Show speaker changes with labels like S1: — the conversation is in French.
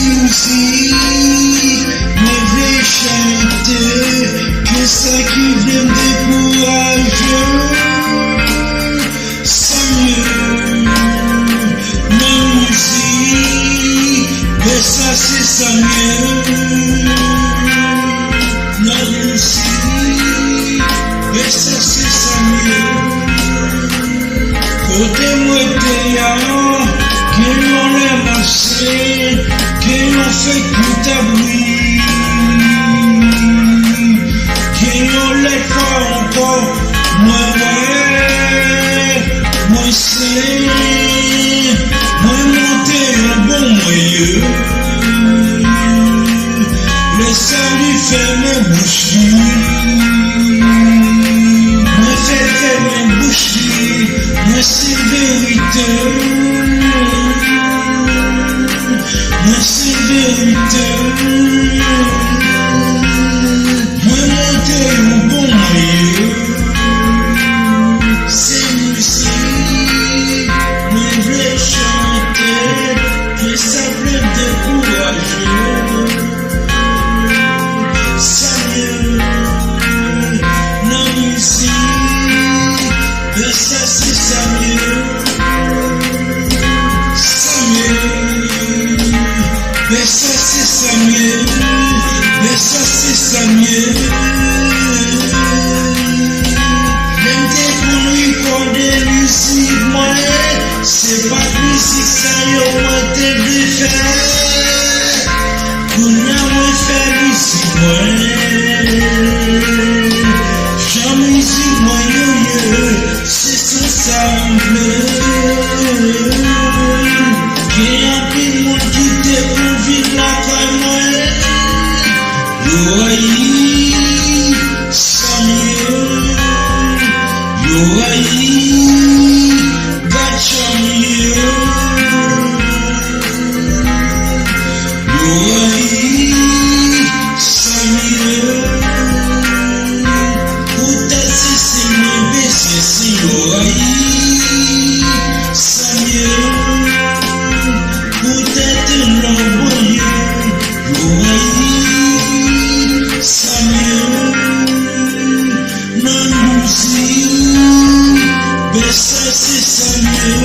S1: musique, mais vais chanter, que ça qui vient me décourager, ça mieux, ma musique, mais ça c'est ça mieux, ma musique, mais ça c'est ça mieux, côté moi qui l'on l'a marché, qui l'on fait tout à bruit, qui l'on l'a fait encore, moi c'est, moi monter un bon moyen, le salut fait mes boucheries, moi fait mes boucheries, moi c'est vérité. C'est vérité, moi monter au bon milieu, c'est musique, moi je vais chanter, que ça peut décourager, ça mieux, la musique, mais ça c'est ça mieux, ça mieux. Mais ça c'est ça mieux, mais ça c'est ça mieux. Même des pour lui pour des musiques, moi, c'est pas de musique, ça y est, moi t'es défait. Pour n'a moi fait musique, moi. J'en musique, moi, c'est son simple. Qui a pris mon quitté pour vivre la caille, Yoaï, ça mieux, Yoaï, gacha mieux, Yoaï, ça mieux, peut-être c'est mieux, mais c'est Yoaï, ça mieux. Peut-être l'envoyer, Yoaï, ça mieux, non musique, mais ça c'est ça mieux.